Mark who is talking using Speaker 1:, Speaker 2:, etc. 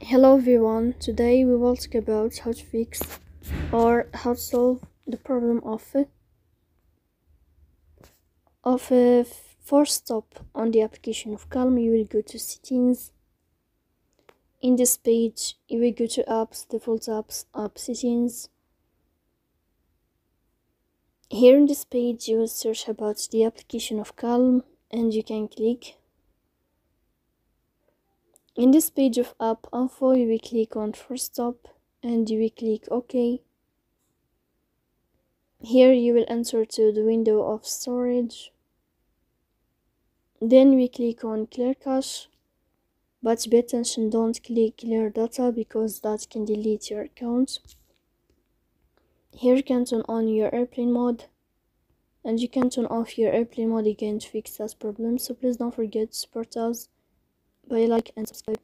Speaker 1: Hello everyone, today we will talk about how to fix or how to solve the problem of a Forcestop on the application of Calm. You will go to settings. In this page you will go to apps, default apps, app settings. Here in this page you will search about the application of Calm and you can click. In this page of app info you will click on Forcestop and you will click OK. Here you will enter to the window of storage. Then we click on clear cache, but pay attention, don't click clear data because that can delete your account. Here you can turn on your airplane mode and you can turn off your airplane mode again to fix that problem. So please don't forget to support us by like and subscribe.